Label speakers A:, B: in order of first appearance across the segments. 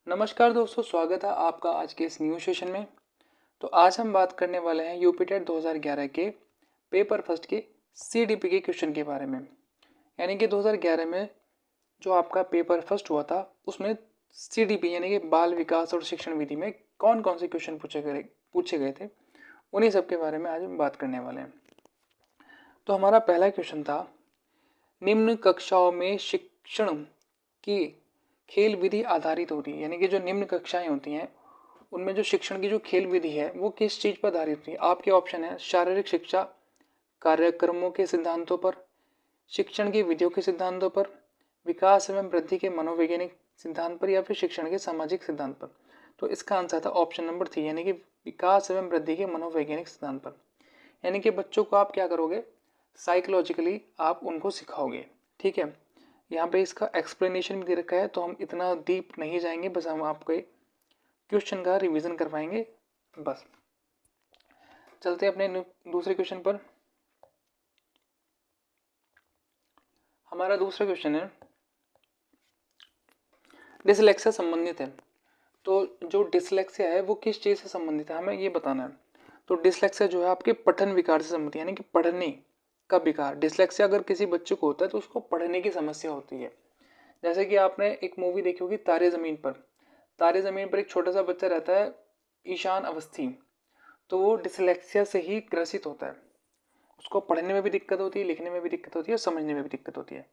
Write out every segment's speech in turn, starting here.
A: नमस्कार दोस्तों, स्वागत है आपका आज के इस न्यू सेशन में। तो आज हम बात करने वाले हैं यूपीटेट 2011 के पेपर फर्स्ट के सीडीपी के क्वेश्चन के बारे में। यानी कि 2011 में जो आपका पेपर फर्स्ट हुआ था उसमें सीडीपी यानी कि बाल विकास और शिक्षण विधि में कौन कौन से क्वेश्चन पूछे गए थे, उन्हीं सब के बारे में आज हम बात करने वाले हैं। तो हमारा पहला क्वेश्चन था, निम्न कक्षाओं में शिक्षण की खेल विधि आधारित होती है। यानी कि जो निम्न कक्षाएं होती हैं उनमें जो शिक्षण की जो खेल विधि है वो किस चीज़ पर आधारित होती है। आपके ऑप्शन है शारीरिक शिक्षा, कार्यक्रमों के सिद्धांतों पर, शिक्षण की विधियों के सिद्धांतों पर, विकास एवं वृद्धि के मनोवैज्ञानिक सिद्धांत पर, या फिर शिक्षण के सामाजिक सिद्धांत पर। तो इसका आंसर था ऑप्शन नंबर 3 यानी कि विकास एवं वृद्धि के मनोवैज्ञानिक सिद्धांत पर। यानी कि बच्चों को आप क्या करोगे, साइकोलॉजिकली आप उनको सिखाओगे। ठीक है, यहाँ पे इसका एक्सप्लेनेशन भी दे रखा है तो हम इतना डीप नहीं जाएंगे, बस हम आपको क्वेश्चन का रिवीजन करवाएंगे बस। चलते हैं अपने दूसरे क्वेश्चन पर। हमारा दूसरा क्वेश्चन है, डिसलेक्सिया संबंधित है। तो जो डिसलेक्सिया है वो किस चीज़ से संबंधित है हमें ये बताना है। तो डिसलेक्सिया जो है आपके पठन विकार से संबंधित, यानी कि पढ़ने का विकार। डिसलेक्सिया अगर किसी बच्चे को होता है तो उसको पढ़ने की समस्या होती है। जैसे कि आपने एक मूवी देखी होगी तारे ज़मीन पर। तारे ज़मीन पर एक छोटा सा बच्चा रहता है, ईशान अवस्थी, तो वो डिसलेक्सिया से ही ग्रसित होता है। उसको पढ़ने में भी दिक्कत होती है, लिखने में भी दिक्कत होती है, समझने में भी दिक्कत होती है।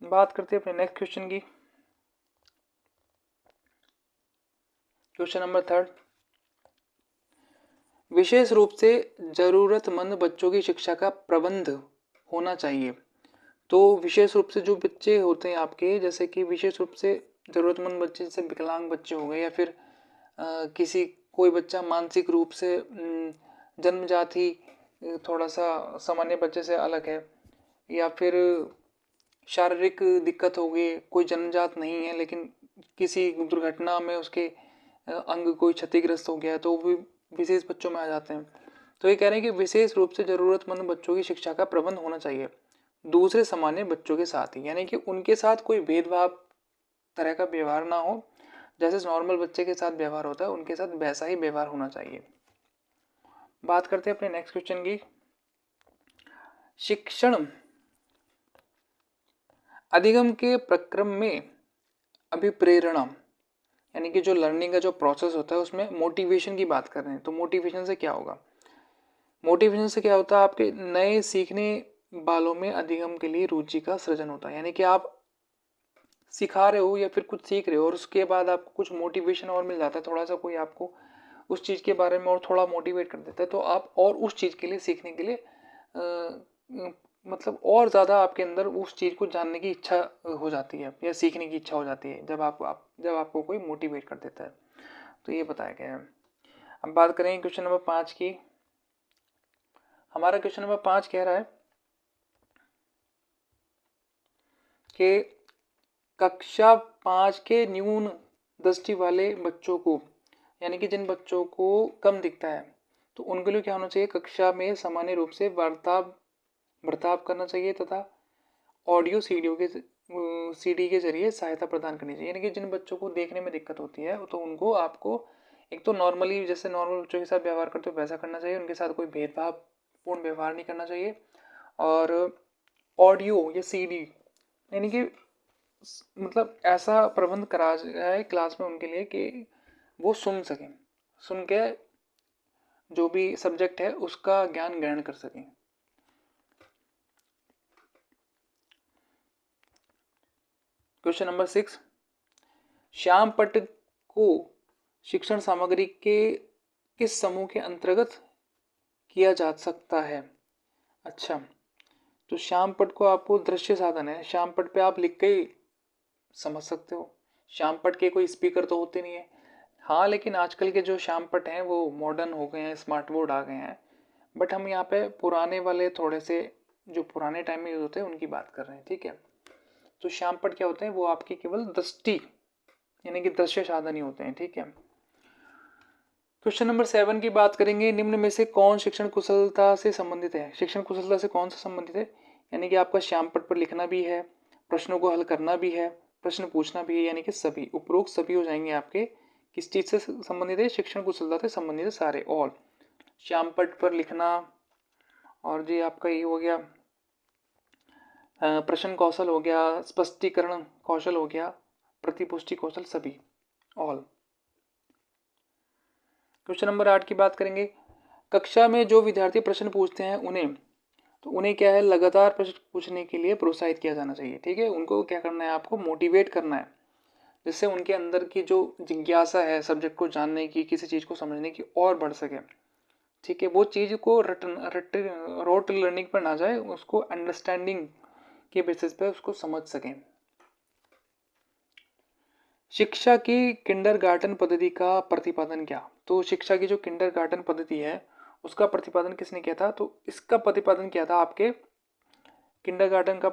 A: बात करते हैं अपने नेक्स्ट क्वेश्चन की। क्वेश्चन नंबर 3, विशेष रूप से जरूरतमंद बच्चों की शिक्षा का प्रबंध होना चाहिए। तो विशेष रूप से जो बच्चे होते हैं आपके, जैसे कि विशेष रूप से ज़रूरतमंद बच्चे, जैसे विकलांग बच्चे हो गए, या फिर किसी कोई बच्चा मानसिक रूप से जन्मजात ही थोड़ा सा सामान्य बच्चे से अलग है, या फिर शारीरिक दिक्कत हो गई, कोई जन्मजात नहीं है लेकिन किसी दुर्घटना में उसके अंग कोई क्षतिग्रस्त हो गया, तो वो भी विशेष बच्चों में आ जाते हैं। तो ये कह रहे हैं कि विशेष रूप से ज़रूरतमंद बच्चों की शिक्षा का प्रबंध होना चाहिए दूसरे सामान्य बच्चों के साथ ही, यानी कि उनके साथ कोई भेदभाव तरह का व्यवहार ना हो, जैसे नॉर्मल बच्चे के साथ व्यवहार होता है उनके साथ वैसा ही व्यवहार होना चाहिए। बात करते हैं अपने नेक्स्ट क्वेश्चन की। शिक्षण अधिगम के प्रक्रम में अभिप्रेरणा, यानी कि जो लर्निंग का जो प्रोसेस होता है उसमें मोटिवेशन की बात कर रहे हैं। तो मोटिवेशन से क्या होगा, मोटिवेशन से क्या होता है, आपके नए सीखने वालों में अधिगम के लिए रुचि का सृजन होता है। यानी कि आप सिखा रहे हो या फिर कुछ सीख रहे हो और उसके बाद आपको कुछ मोटिवेशन और मिल जाता है, थोड़ा सा कोई आपको उस चीज़ के बारे में और थोड़ा मोटिवेट कर देता है, तो आप और उस चीज़ के लिए सीखने के लिए मतलब और ज़्यादा आपके अंदर उस चीज़ को जानने की इच्छा हो जाती है या सीखने की इच्छा हो जाती है जब आपको कोई मोटिवेट कर देता है। तो ये बताया गया है। अब बात करेंगे क्वेश्चन नंबर 5 की। हमारा क्वेश्चन नंबर 5 कह रहा है कि कक्षा 5 के न्यून दृष्टि वाले बच्चों को, यानी कि जिन बच्चों को कम दिखता है, तो उनके लिए क्या होना चाहिए, कक्षा में सामान्य रूप से बर्ताव करना चाहिए तथा ऑडियो सीडी के जरिए सहायता प्रदान करनी चाहिए। यानी कि जिन बच्चों को देखने में दिक्कत होती है तो उनको आपको एक तो नॉर्मली जैसे नॉर्मल बच्चों के साथ व्यवहार करते हो वैसा करना चाहिए, उनके साथ कोई भेदभावपूर्ण व्यवहार नहीं करना चाहिए। और ऑडियो या सीडी यानी कि मतलब ऐसा प्रबंध करा जाए क्लास में उनके लिए कि वो सुन सकें, सुन के जो भी सब्जेक्ट है उसका ज्ञान ग्रहण कर सकें। क्वेश्चन नंबर 6, श्याम पट्ट को शिक्षण सामग्री के किस समूह के अंतर्गत किया जा सकता है। अच्छा, तो श्याम पट्ट को आपको दृश्य साधन है, श्याम पट्ट पे आप लिख के ही समझ सकते हो। श्याम पट्ट के कोई स्पीकर तो होते नहीं है, हाँ, लेकिन आजकल के जो श्याम पट्ट हैं वो मॉडर्न हो गए हैं, स्मार्ट बोर्ड आ गए हैं, बट हम यहाँ पे पुराने वाले थोड़े से जो पुराने टाइम में यूज होते हैं उनकी बात कर रहे हैं। ठीक है, तो श्याम पट्ट क्या होते हैं, वो आपकी केवल दृष्टि यानी कि दृश्य साधन ही होते हैं। ठीक है, क्वेश्चन नंबर 7 की बात करेंगे। निम्न में से कौन शिक्षण कुशलता से संबंधित है। शिक्षण कुशलता से कौन सा संबंधित है, यानी कि आपका श्याम पट्ट पर लिखना भी है, प्रश्नों को हल करना भी है, प्रश्न पूछना भी है, यानी कि सभी, उपरोक्त सभी हो जाएंगे आपके किस चीज से संबंधित है, शिक्षण कुशलता से संबंधित है सारे। ऑल श्यामपट्ट पर लिखना, और जी आपका ये हो गया प्रश्न कौशल हो गया, स्पष्टीकरण कौशल हो गया, प्रतिपुष्टि कौशल, सभी ऑल। क्वेश्चन नंबर 8 की बात करेंगे। कक्षा में जो विद्यार्थी प्रश्न पूछते हैं उन्हें क्या है, लगातार प्रश्न पूछने के लिए प्रोत्साहित किया जाना चाहिए। ठीक है, उनको क्या करना है, आपको मोटिवेट करना है, जिससे उनके अंदर की जो जिज्ञासा है सब्जेक्ट को जानने की, किसी चीज़ को समझने की, और बढ़ सके। ठीक है, वो चीज़ को रोट लर्निंग पर ना जाए, उसको अंडरस्टैंडिंग के बेसिस पे उसको समझ सकें। शिक्षा की किंडरगार्टन पद्धति का प्रतिपादन क्या। तो शिक्षा की जो किंडरगार्टन पद्धति है उसका प्रतिपादन किसने किया था, तो इसका प्रतिपादन किया था आपके किंडरगार्टन का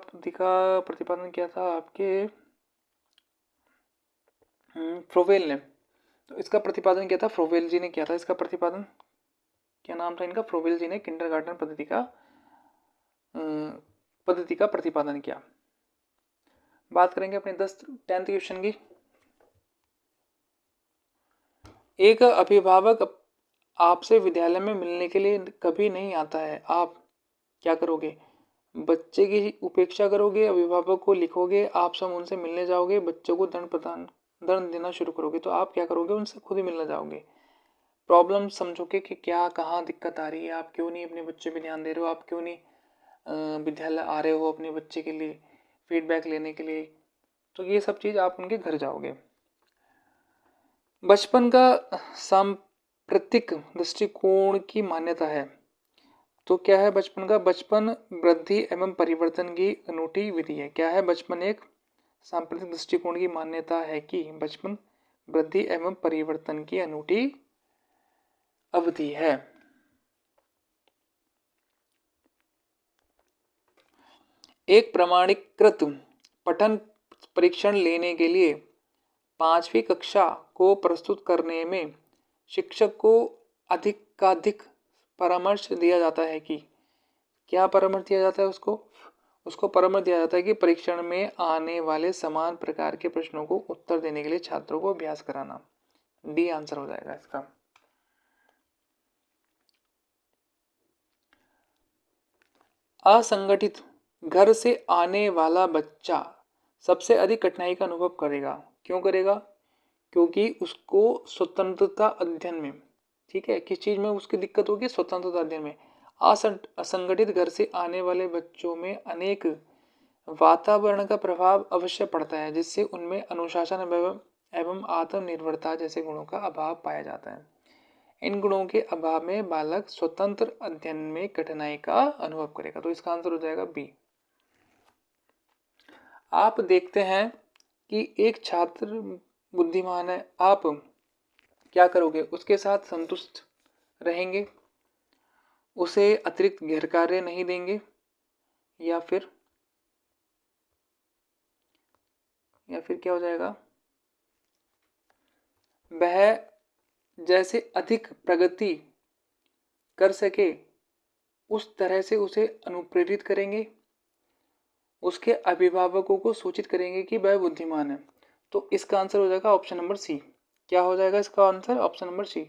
A: प्रतिपादन किया था आपके फ्रोवेल ने। तो इसका प्रतिपादन किया था फ्रोवेल जी ने किया था। इसका प्रतिपादन क्या नाम था इनका, फ्रोवेल जी ने किंडरगार्टन पद्धति का प्रतिपादन किया। बात करेंगे अपने 10th क्वेश्चन की। एक अभिभावक आपसे विद्यालय में मिलने के लिए कभी नहीं आता है, आप क्या करोगे, बच्चे की उपेक्षा करोगे, अभिभावक को लिखोगे, आप सब उनसे मिलने जाओगे, बच्चों को दंड देना शुरू करोगे। तो आप क्या करोगे, उनसे खुद ही मिलने जाओगे, प्रॉब्लम समझोगे कि क्या कहाँ दिक्कत आ रही है, आप क्यों नहीं अपने बच्चे पे ध्यान दे रहे हो, आप क्यों नहीं विद्यालय आ रहे हो अपने बच्चे के लिए फीडबैक लेने के लिए। तो ये सब चीज़ आप उनके घर जाओगे। बचपन का सांप्रतिक दृष्टिकोण की मान्यता है। तो क्या है बचपन का, बचपन वृद्धि एवं परिवर्तन की अनूठी विधि है। क्या है, बचपन एक सांप्रतिक दृष्टिकोण की मान्यता है कि बचपन वृद्धि एवं परिवर्तन की अनूठी अवधि है। एक प्रमाणीकृत पठन परीक्षण लेने के लिए 5वीं कक्षा को प्रस्तुत करने में शिक्षक को अधिकाधिक परामर्श दिया जाता है कि, क्या परामर्श दिया जाता है उसको परामर्श दिया जाता है कि परीक्षण में आने वाले समान प्रकार के प्रश्नों को उत्तर देने के लिए छात्रों को अभ्यास कराना। डी आंसर हो जाएगा इसका। असंगठित घर से आने वाला बच्चा सबसे अधिक कठिनाई का अनुभव करेगा। क्यों करेगा, क्योंकि उसको स्वतंत्रता अध्ययन में, ठीक है, किस चीज में उसकी दिक्कत होगी, स्वतंत्रता अध्ययन में। असंगठित घर से आने वाले बच्चों में अनेक वातावरण का प्रभाव अवश्य पड़ता है, जिससे उनमें अनुशासन एवं आत्मनिर्भरता जैसे गुणों का अभाव पाया जाता है। इन गुणों के अभाव में बालक स्वतंत्र अध्ययन में कठिनाई का अनुभव करेगा। तो इसका आंसर हो जाएगा बी। आप देखते हैं कि एक छात्र बुद्धिमान है, आप क्या करोगे, उसके साथ संतुष्ट रहेंगे, उसे अतिरिक्त गैर कार्य नहीं देंगे, या फिर क्या हो जाएगा, वह जैसे अधिक प्रगति कर सके उस तरह से उसे अनुप्रेरित करेंगे, उसके अभिभावकों को सूचित करेंगे कि वह बुद्धिमान है। तो इसका आंसर हो जाएगा ऑप्शन नंबर सी। क्या हो जाएगा इसका आंसर, ऑप्शन नंबर सी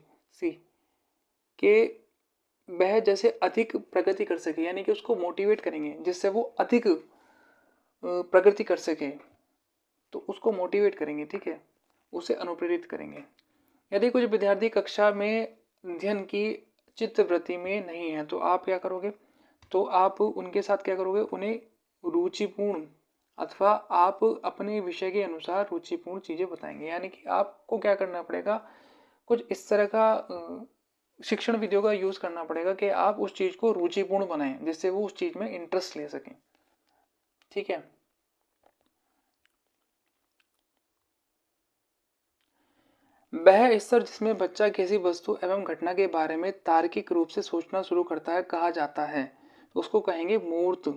A: के वह जैसे अधिक प्रगति कर सके, यानी कि उसको मोटिवेट करेंगे जिससे वो अधिक प्रगति कर सके, तो उसको मोटिवेट करेंगे, ठीक है, उसे अनुप्रेरित करेंगे। यदि कुछ विद्यार्थी कक्षा में अध्ययन की चित्तवृत्ति में नहीं है तो आप क्या करोगे, तो आप उनके साथ क्या करोगे, उन्हें रुचिपूर्ण अथवा आप अपने विषय के अनुसार रुचिपूर्ण चीज़ें बताएंगे। यानी कि आपको क्या करना पड़ेगा, कुछ इस तरह का शिक्षण विधियों का यूज़ करना पड़ेगा कि आप उस चीज़ को रुचिपूर्ण बनाएं, जिससे वो उस चीज़ में इंटरेस्ट ले सकें। ठीक है, वह स्तर जिसमें बच्चा किसी वस्तु एवं घटना के बारे में तार्किक रूप से सोचना शुरू करता है कहा जाता है, तो उसको कहेंगे मूर्त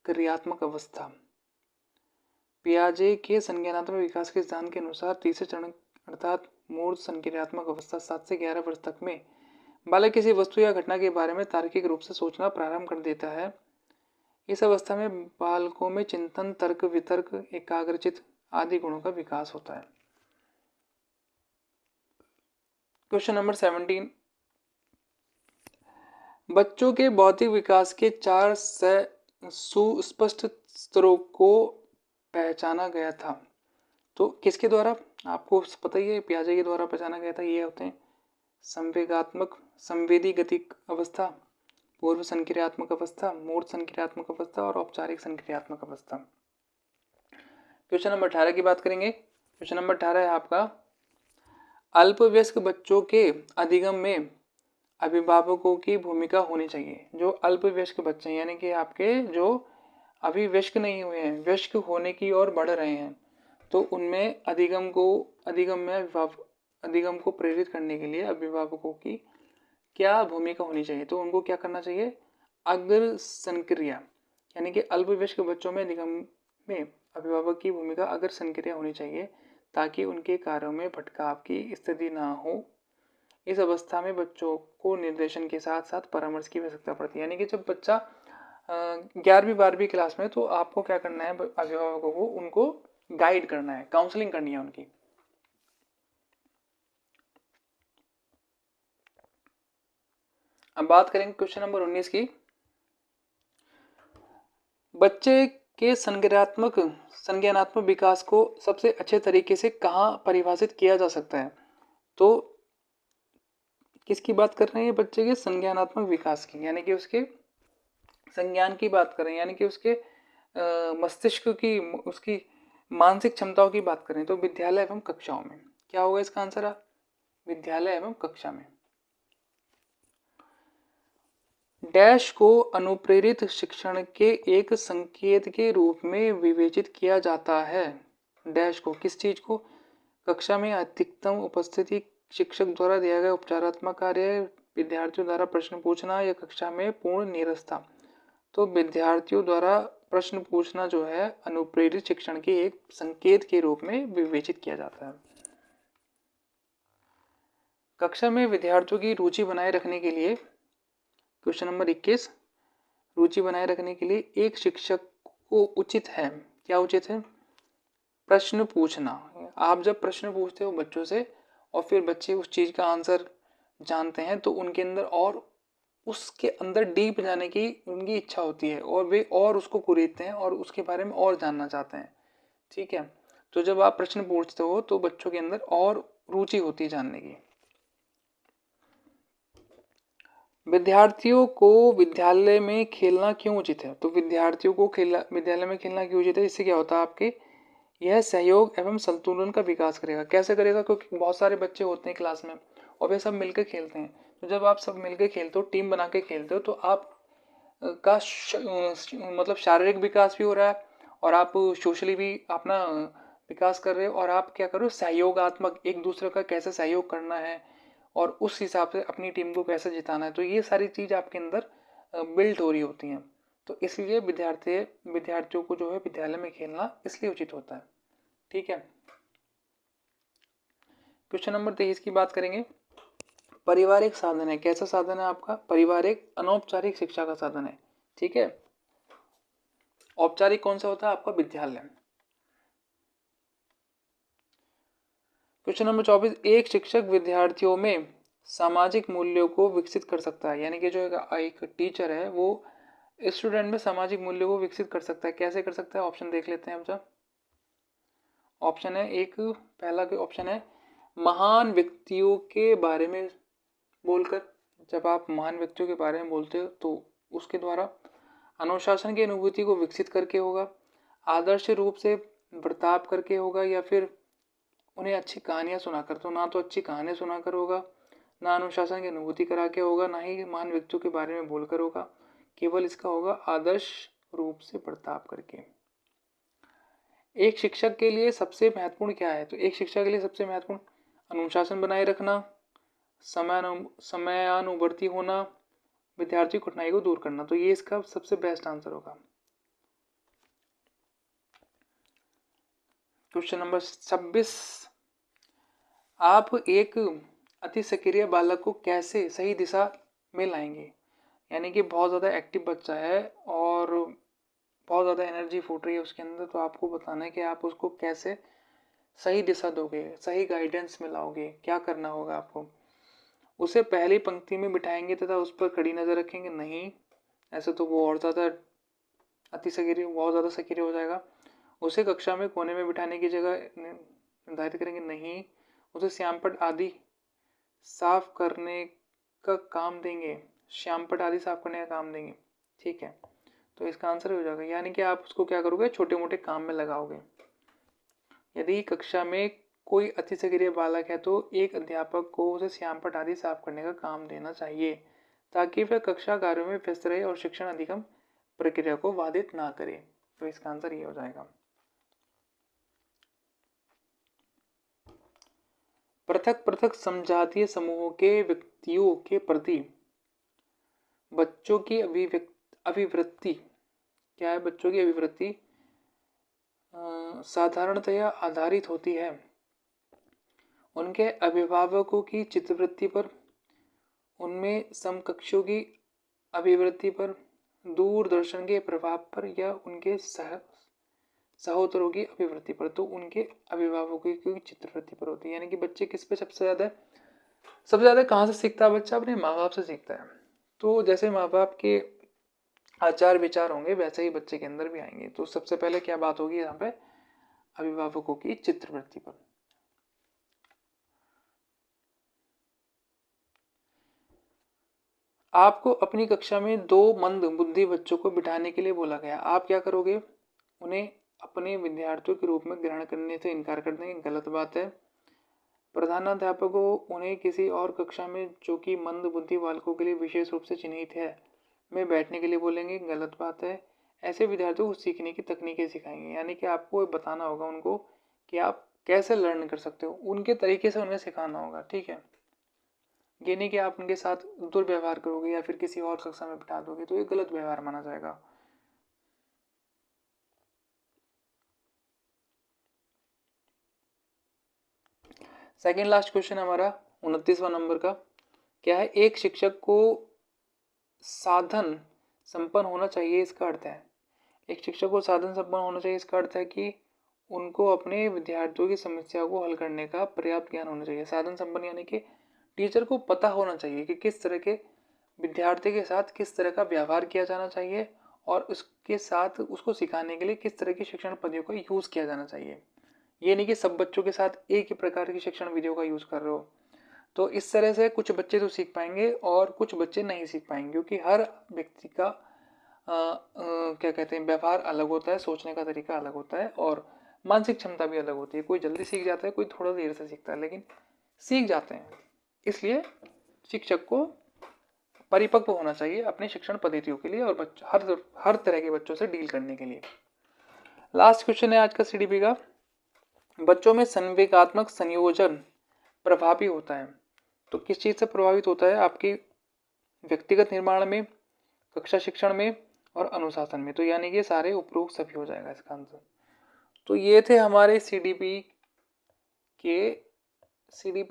A: क्रियात्मक अवस्था। पियाजे के संज्ञानात्मक विकास के सिद्धांत के अनुसार तीसरे चरण अर्थात मूर्त संज्ञानात्मक अवस्था 7 से 11 वर्ष तक में बालक किसी वस्तु या घटना के बारे में तार्किक रूप से सोचना प्रारंभ कर देता है। इस अवस्था में बालकों में चिंतन, तर्क वितर्क, एकाग्रचित आदि गुणों का विकास होता है। क्वेश्चन नंबर 17, बच्चों के बौद्धिक विकास के 4 सुस्पष्ट स्तरों को पहचाना गया था। तो किसके द्वारा? आपको पता ही है, पियाजे के द्वारा पहचाना गया था। ये होते हैं संवेगात्मक संवेदी गतिक अवस्था, पूर्व संक्रियात्मक अवस्था, मूर्त संक्रियात्मक अवस्था और औपचारिक संक्रियात्मक अवस्था। क्वेश्चन नंबर 18 की बात करेंगे। क्वेश्चन नंबर 18 है आपका, अल्पवयस्क बच्चों के अधिगम में अभिभावकों की भूमिका होनी चाहिए। जो अल्पवयस्क बच्चे हैं, यानी कि आपके जो अभी वयस्क नहीं हुए हैं, वयस्क होने की ओर बढ़ रहे हैं, तो उनमें अधिगम को प्रेरित करने के लिए अभिभावकों की क्या भूमिका होनी चाहिए? तो उनको क्या करना चाहिए? अग्र संक्रिया, यानी कि अल्पवयस्क बच्चों में अधिगम में अभिभावक की भूमिका अग्र संक्रिया होनी चाहिए, ताकि उनके कार्यों में भटकाव की स्थिति ना हो। इस अवस्था में बच्चों को निर्देशन के साथ साथ परामर्श की आवश्यकता पड़ती है। यानी कि जब बच्चा 11वीं 12वीं क्लास में, तो आपको क्या करना है? अभिभावकों को उनको गाइड करना है, काउंसलिंग करनी है उनकी। अब बात करेंगे क्वेश्चन नंबर 19 की, बच्चे के संज्ञानात्मक विकास को सबसे अच्छे तरीके से कहाँ परिभाषित किया जा सकता है? तो किसकी बात कर रहे हैं? बच्चे के संज्ञानात्मक विकास की, यानी कि उसके संज्ञान की बात करें, यानी कि उसके मस्तिष्क की, उसकी मानसिक क्षमताओं की बात करें, तो विद्यालय एवं कक्षाओं में। क्या होगा इसका आंसर? विद्यालय एवं कक्षा में। डैश को अनुप्रेरित शिक्षण के एक संकेत के रूप में विवेचित किया जाता है। डैश को, किस चीज को? कक्षा में अधिकतम उपस्थिति, शिक्षक द्वारा दिया गया उपचारात्मक कार्य, विद्यार्थियों द्वारा प्रश्न पूछना या कक्षा में पूर्ण नीरसता। तो विद्यार्थियों द्वारा प्रश्न पूछना जो है अनुप्रेरित शिक्षण के एक संकेत के रूप में विवेचित किया जाता है। कक्षा में विद्यार्थियों की रुचि बनाए रखने के लिए, क्वेश्चन नंबर 21, रुचि बनाए रखने के लिए एक शिक्षक को उचित है, क्या उचित है? प्रश्न पूछना। आप जब प्रश्न पूछते हो बच्चों से और फिर बच्चे उस चीज का आंसर जानते हैं, तो उनके अंदर और उसके अंदर डीप जाने की उनकी इच्छा होती है और वे और उसको कुरेदते हैं और उसके बारे में और जानना चाहते हैं। ठीक है, तो जब आप प्रश्न पूछते हो तो बच्चों के अंदर और रुचि होती है जानने की। विद्यार्थियों को विद्यालय में खेलना क्यों उचित है? तो विद्यार्थियों को विद्यालय में खेलना क्यों उचित है? इससे क्या होता है आपके, यह सहयोग एवं संतुलन का विकास करेगा। कैसे करेगा? क्योंकि बहुत सारे बच्चे होते हैं क्लास में और वे सब मिलकर खेलते हैं। तो जब आप सब मिलकर खेलते हो, टीम बना के खेलते हो, तो आप का मतलब शारीरिक विकास भी हो रहा है और आप सोशली भी अपना विकास कर रहे हो, और आप क्या करो, सहयोगात्मक, एक दूसरे का कैसे सहयोग करना है और उस हिसाब से अपनी टीम को कैसे जिताना है, तो ये सारी चीज़ आपके अंदर बिल्ड हो रही होती हैं। तो इसलिए विद्यार्थियों को जो है विद्यालय में खेलना इसलिए उचित होता है। ठीक है, क्वेश्चन नंबर 23 की बात करेंगे। परिवार एक साधन है, कैसा साधन है आपका? परिवार एक अनौपचारिक शिक्षा का साधन है। ठीक है, औपचारिक कौन सा होता है आपका? विद्यालय। क्वेश्चन नंबर 24, एक शिक्षक विद्यार्थियों में सामाजिक मूल्यों को विकसित कर सकता है, यानी कि जो एक टीचर है वो स्टूडेंट में सामाजिक मूल्यों को विकसित कर सकता है। कैसे कर सकता है? ऑप्शन देख लेते हैं हम सब। ऑप्शन है एक, पहला ऑप्शन है महान व्यक्तियों के बारे में बोलकर। जब आप महान व्यक्तियों के बारे में बोलते हो तो उसके द्वारा। अनुशासन की अनुभूति को विकसित करके होगा, आदर्श रूप से बर्ताव करके होगा, या फिर उन्हें अच्छी कहानियां सुनाकर। तो ना तो अच्छी कहानियां सुनाकर होगा, ना अनुशासन की अनुभूति करा के होगा, ना ही महान व्यक्तियों के बारे में बोलकर होगा। केवल इसका होगा आदर्श रूप से बर्ताव करके। एक शिक्षक के लिए सबसे महत्वपूर्ण क्या है? तो एक शिक्षक के लिए सबसे महत्वपूर्ण अनुशासन बनाए रखना, समयानुवर्ती होना, विद्यार्थी कठिनाई को दूर करना। तो ये इसका सबसे बेस्ट आंसर होगा। क्वेश्चन नंबर 26, आप एक अति सक्रिय बालक को कैसे सही दिशा में लाएंगे? यानी कि बहुत ज़्यादा एक्टिव बच्चा है और बहुत ज़्यादा एनर्जी फूट रही है उसके अंदर, तो आपको बताना है कि आप उसको कैसे सही दिशा दोगे, सही गाइडेंस में लाओगे, क्या करना होगा आपको। उसे पहली पंक्ति में बिठाएंगे तथा उस पर कड़ी नज़र रखेंगे, नहीं, ऐसे तो वो और ज़्यादा बहुत ज़्यादा सक्रिय हो जाएगा। उसे कक्षा में कोने में बिठाने की जगह निर्धारित करेंगे, नहीं। उसे श्यामपट्ट आदि साफ करने का काम देंगे, श्यामपट्ट आदि साफ करने का काम देंगे, ठीक है। तो इसका आंसर हो जाएगा, यानी कि आप उसको क्या करोगे, छोटे मोटे काम में लगाओगे। यदि कक्षा में कोई अति सक्रिय बालक है तो एक अध्यापक को उसे श्यामपट्ट आदि साफ करने का काम देना चाहिए, ताकि वह कक्षा कार्यों में व्यस्त रहे और शिक्षण अधिगम प्रक्रिया को बाधित ना करे। तो इसका आंसर ये हो जाएगा। पृथक पृथक समजातीय समूहों के व्यक्तियों के प्रति बच्चों की अभिवृत्ति क्या है, बच्चों की अभिवृत्ति साधारणतया आधारित होती है उनके अभिभावकों की चित्तवृत्ति पर, उनमें समकक्षों की अभिवृत्ति पर, दूरदर्शन के प्रभाव पर या उनके सहोदरों की अभिवृत्ति पर। तो उनके अभिभावकों की चित्तवृत्ति पर होती है, यानी कि बच्चे किस पे सबसे ज़्यादा कहाँ से सीखता है बच्चा, अपने माँ बाप से सीखता है। तो जैसे माँ बाप के आचार विचार होंगे वैसे ही बच्चे के अंदर भी आएंगे। तो सबसे पहले क्या बात होगी यहाँ पे, अभिभावकों की चित्तवृत्ति पर। आपको अपनी कक्षा में 2 मंद बुद्धि बच्चों को बिठाने के लिए बोला गया, आप क्या करोगे, उन्हें अपने विद्यार्थियों के रूप में ग्रहण करने से इनकार कर देंगे, गलत बात है। प्रधानाध्यापक को उन्हें किसी और कक्षा में जो कि मंद बुद्धि बालकों के लिए विशेष रूप से चिन्हित है में बैठने के लिए बोलेंगे, गलत बात है। ऐसे विद्यार्थियों को सीखने की तकनीकें सिखाएंगे, यानी कि आपको बताना होगा उनको कि आप कैसे लर्न कर सकते हो, उनके तरीके से उन्हें सिखाना होगा, ठीक है। ये नहीं कि आप उनके साथ दुर्व्यवहार करोगे या फिर किसी और कक्षा में बिठा दोगे, तो ये गलत व्यवहार माना जाएगा। सेकेंड लास्ट क्वेश्चन हमारा 29वां नंबर का क्या है, एक शिक्षक को साधन संपन्न होना चाहिए, इसका अर्थ है, एक शिक्षक को साधन संपन्न होना चाहिए, इसका अर्थ है कि उनको अपने विद्यार्थियों की समस्या को हल करने का पर्याप्त ज्ञान होना चाहिए। साधन संपन्न यानी कि टीचर को पता होना चाहिए कि किस तरह के विद्यार्थी के साथ किस तरह का व्यवहार किया जाना चाहिए और उसके साथ उसको सिखाने के लिए किस तरह की शिक्षण पद्धतियों का यूज़ किया जाना चाहिए। ये नहीं कि सब बच्चों के साथ एक ही प्रकार की शिक्षण विधियों का यूज़ कर रहे हो। तो इस तरह से कुछ बच्चे तो सीख पाएंगे और कुछ बच्चे नहीं सीख पाएंगे, क्योंकि हर व्यक्ति का क्या कहते हैं, व्यवहार अलग होता है, सोचने का तरीका अलग होता है और मानसिक क्षमता भी अलग होती है। कोई जल्दी सीख जाता है, कोई थोड़ा देर से सीखता है, लेकिन सीख जाते हैं। इसलिए शिक्षक को परिपक्व होना चाहिए अपनी शिक्षण पद्धतियों के लिए और हर तरह के बच्चों से डील करने के लिए। लास्ट क्वेश्चन है आज का सीडीपी का, बच्चों में संवेगात्मक संयोजन प्रभावी होता है। तो किस चीज़ से प्रभावित होता है, आपके व्यक्तिगत निर्माण में, कक्षा शिक्षण में और अनुशासन में। तो यानी कि सारे उपरोक्त सभी हो जाएगा इसका आंसर। तो ये थे हमारे सीडीपी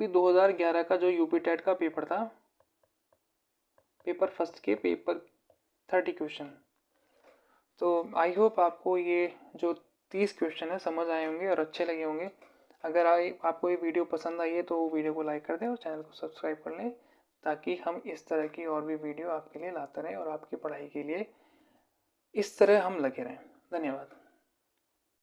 A: 2011 का जो यूपी टेट का पेपर था, पेपर फर्स्ट के पेपर 30 क्वेश्चन। तो आई होप आपको ये जो 30 क्वेश्चन है समझ आए होंगे और अच्छे लगे होंगे। अगर आपको ये वीडियो पसंद आई है तो वीडियो को लाइक कर दें और चैनल को सब्सक्राइब कर लें, ताकि हम इस तरह की और भी वीडियो आपके लिए लाते रहें और आपकी पढ़ाई के लिए इस तरह हम लगे रहें। धन्यवाद।